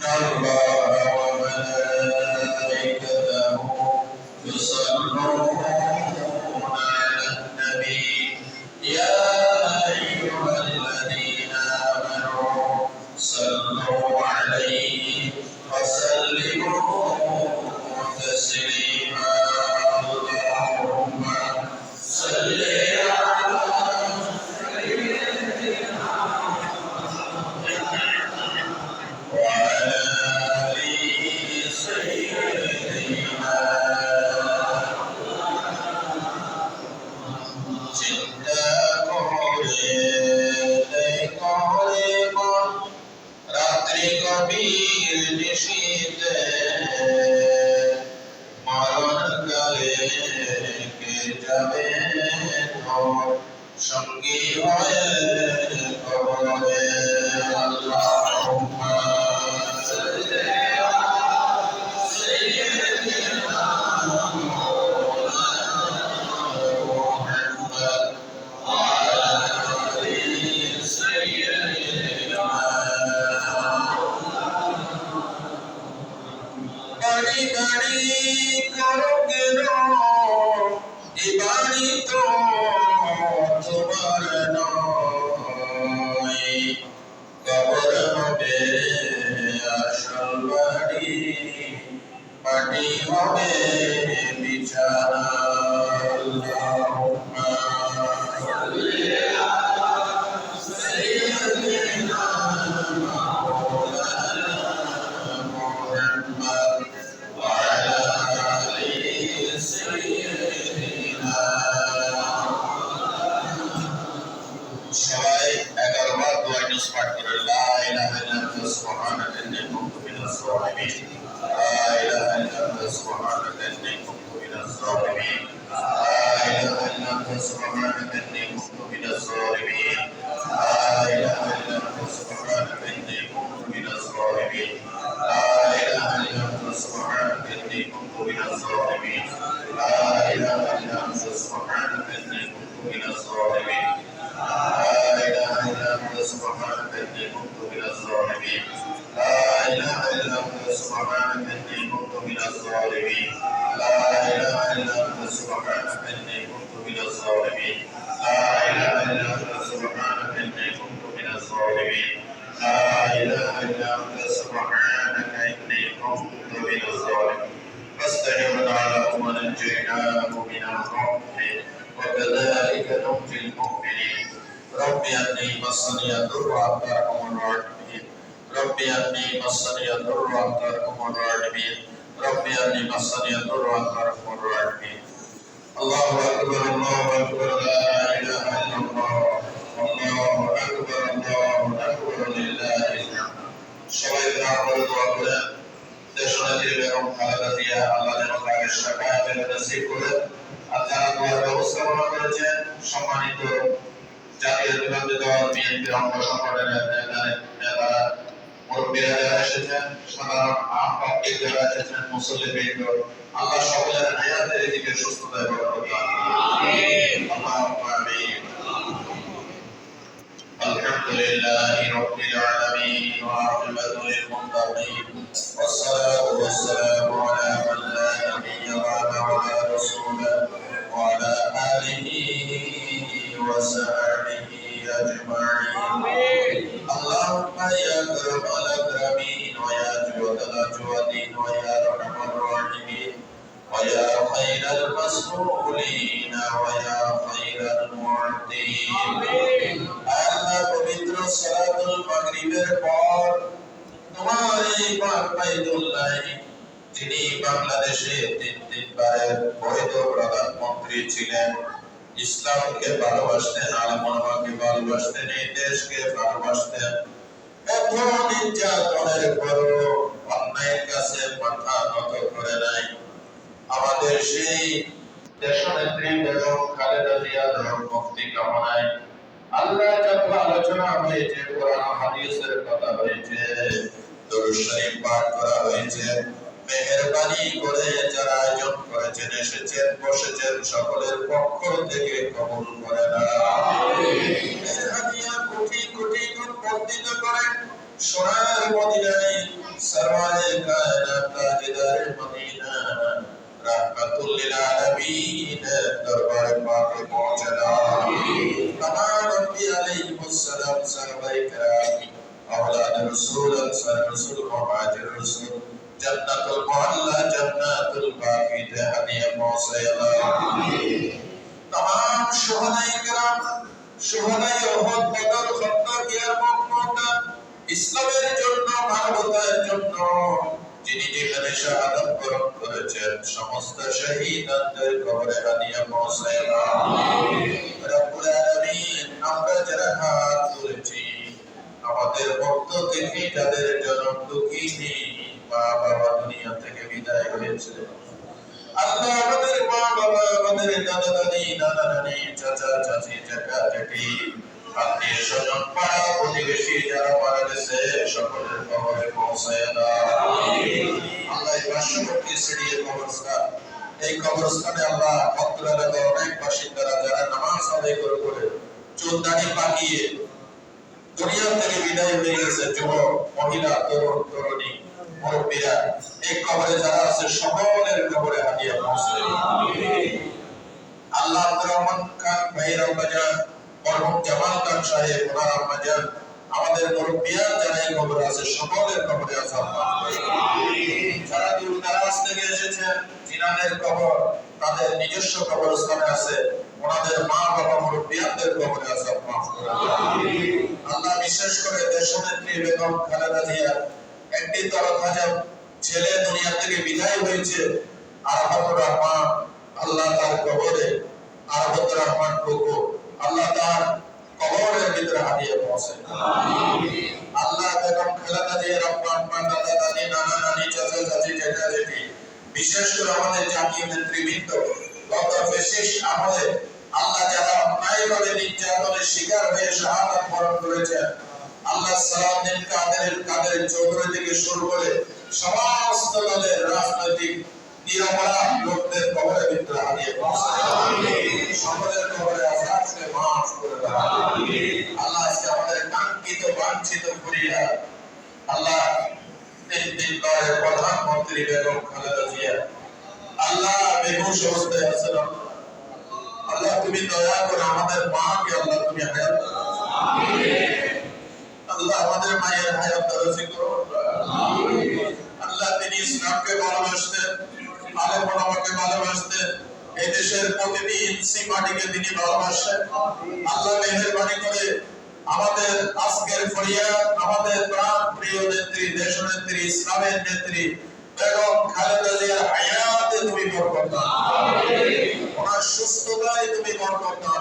الله وملائكته يصلون على النبي يا أيها الذين آمنوا صلوا عليه وسلموا تسليما اللهم صل وعلى آل سيدنا চিন্তা করে করে মন রাত্রি গভীর নিশীথে মরণ কালে কে যাবে তোর সঙ্গী হয়ে কবরে আল্লাহুম্মা সাল্লি বাড়ি বাড়ি করো কেন এ বাড়ি তো তোমার নয় কবর হবে আসল বাড়ি মাটি হবে বিছানা আল্লাহুম্মা সাল্লি সাইয়্যিদিনা সবাই 11 বার দোয়া পাঠ করে লা ইলাহা ইল্লাল্লাহ সুবহানাকা ইন্নী কুনতু মিনাজ জালিমিন লা ইলাহা ইল্লাল্লাহ সুবহানাকা ইন্নী কুনতু মিনাজ জালিমিন লা ইলাহা ইল্লাল্লাহ সুবহানাকা ইন্নী কুনতু মিনাজ জালিমিন লা ইলাহা ইল্লাল্লাহ সুবহানাকা ইন্নী কুনতু মিনাজ জালিমিন লা ইলাহা ইল্লাল্লাহ সুবহানাকা ইন্নী কুনতু মিনাজ জালিমিন লা ইলাহা ইল্লাল্লাহ সুবহানাকা ইন্নী কুনতু মিনাজ জালিমিন سبحانك إني كنت من الظالمين لا إله إلا أنت سبحانك إني كنت من الظالمين لا إله إلا أنت سبحانك إني كنت من الظالمين لا إله إلا أنت سبحانك إني كنت من الظالمين لا إله إلا أنت سبحانك إني كنت من الظالمين فاستجبنا له ونجيناه من الغم وكذلك ننجي المؤمنين رب أني مسني الضر وأنت أرحم الراحمين رب أني مسني الضر وأنت أرحم الراحمين رب أني مسني الضر وأنت أرحم الراحمين الله أكبر الله أكبر لا إله إلا الله الله أكبر الله أكبر لله الحمد সবাই আমরা দোয়া করেন দেশনেত্রী বেগম খালেদা জিয়া আল্লাহ যেন তাকে শাফায়াত নসিব করেন আর যারা দোয়ার ব্যবস্থাপনা করেছেন সম্মানিত জাতীয় বিরোধী দল বিএনপির অঙ্গ সংগঠনের নেতারা মুরব্বীরা যারা এসেছেন সাধারণ আম পাবলিক যারা এসেছেন মুসল্লিবৃন্দ আল্লাহ সকলের হায়াতের দিকে সুস্থতায় বরকত দান আমিন আল্লাহুম্মা আমিন আলহামদুলিল্লাহি রাব্বিল আলামিন ওয়া আকিবাতু লিল মুত্তাকিন والصلاة والسلام على من لا نبي بعده ولا رسول وعلى آله وصحبه أجمعين اللهم يا أكرم الأكرمين ويا أجود الأجودين ويا أرحم الراحمين ويا خير المسؤولين ويا خير المعطين الله পবিত্র সালাতুল মাগরিবের পর তোমার এই পাক বাইতুল্লাহ যিনি বাংলাদেশে তিনবারের বৈধ প্রধানমন্ত্রী ছিলেন ইসলামকে ভালোবাসতেন আলেমকে ভালোবাসতেন এই দেশকে ভালোবাসতেন এত নির্যাতনের পরও অন্যায়ের কাছে মাথা নত করে নাই আমাদের সেই দেশনেত্রী বেগম খালেদা জিয়ার মুক্তি কামনায় আল্লাহ যত আলোচনা হয়েছে কোরআন হাদিসের কথা হয়েছে দরুদ শরীফ পাঠ করা হয়েছে মেহেরবানি করে যারা আয়োজন করেছেন এসেছেন বসেছেন সকলের পক্ষ থেকে কবুল করে আমিন কোটি কোটি গুণ বর্ধিত করেন সোনার মদিনায় কায়নাত তাজদার মদিনা रहमतुल लिल आलमीन दरबार पाक पहुंचना तमाम अंबिया अलैहिस्सलाम सहाबाए किराम औलाद रसूल अंसार रसूल मुहाजिर रसूल जन्नतुल मुअल्ला जन्नतुल बाकी हदिया मौसैला तमाम शुहदाए किराम शुहदाए उहद बदर खंदक यारमुक मोता ইসলামের জন্য মানবতার জন্য যিনি যেখানে শাহাদাত বরণ করেছেন সমস্ত শহীদদের কবরে হাদিয়া পৌঁছায় আমিন রব্বুল আলামিন আমরা যারা হাত তুলেছি আমাদের ভক্ত থেকে যাদের জনম দুঃখিনী মা বাবা দুনিয়া থেকে বিদায় হয়েছে আল্লাহ আমাদের মা বাবা আমাদের দাদা দাদি নানা নানি চাচা চাচি কাকা কাকি আত্মীয় স্বজন পাড়া প্রতিবেশী যারা মারা গেছে সকলের কবরে পৌঁছায় দাও আল্লাহ এই পার্শ্ববর্তী সিরিয়ার কবরস্থান এই কবরস্থানে আল্লাহ ভক্তরা অনেক বাসিন্দারা যারা নামাজ আদায় করে চুল দাড়ি পাকিয়ে দুনিয়া থেকে বিদায় হয়ে গেছে যুবক মহিলা তরুণ তরুণী মুরব্বীরা এই কবরে যারা আছে সকলের কবরে হাদিয়া পৌঁছায় আল্লাহ আব্দুর রহমান খান ভাইয়ের বাজার মরহুম জামাল খান সাহেব ওনার আম্মাজান আমাদের মুরব্বিয়ান যারা এই কবরে আছে সকলের কবরে আযাব আমিন যারা দূর দারাজ থেকে এসেছেন জিনাদের কবর তাদের নিজস্ব কবরস্থানে আছে ওনাদের মা বাবা মুরব্বিয়ানদের কবরে আযাব মাফ করে আমিন আল্লাহ বিশেষ করে দেশনেত্রী বেগম খালেদা জিয়া একটি তরতাজা ছেলে দুনিয়া থেকে বিদায় হয়েছে আরাফাতুর রহমান আল্লাহ তার কবরে আরাফাতুর রহমান কোকো আল্লাহ তার কবরের ভিতরে হাদিয়া পৌঁছায় আমিন আল্লাহ বেগম খালেদা জিয়া রহমান দাদা দাদি নানা নানি চাচা চাচি জ্যাঠা জেঠি বিশেষ করে আমাদের জাতীয় নেতৃবৃন্দ গত ফ্যাসিস্ট আমলে আল্লাহ যারা অন্যায়ভাবে নির্যাতনের শিকার হয়ে শাহাদাত বরণ করেছেন আল্লাহ সালাউদ্দিন কাদের চৌধুরী থেকে শুরু করে সমস্ত দলের রাজনৈতিক নিরপরাধ লোকদের কবরের ভিতরে হাদিয়া পৌঁছায় আমিন সকলের কবরে আযাবকে মাফ করে দাও আমিন আল্লাহ আজকে আমাদের কাঙ্ক্ষিত বাঞ্ছিত পরিবার আল্লাহ তিন দলের প্রধানমন্ত্রী বেগম খালেদা জিয়া আল্লাহ বেহুশ অবস্থায় আছেন আল্লাহ তুমি দয়া করে আমাদের মাকে আল্লাহ তুমি হায়াত দাও আমিন আল্লাহ আমাদের মায়ের হায়াত দারাজি করো আমিন আল্লাহ তিনি ইসলামকে ভালোবাসতেন আলেম ওলামাকে ভালোবাসতেন এই দেশের প্রতিটি ইঞ্চি মাটিকে তিনি ভালোবাসেন আল্লাহ মেহেরবানি করে আমাদের আজকের ফরিয়াদ আমাদের প্রাণ প্রিয় নেত্রী দেশনেত্রী ইসলামের নেত্রী বেগম খালেদা জিয়ার হায়াতে তুমি বরকত দাও আমিন ওনার সুস্থতায় তুমি বরকত দাও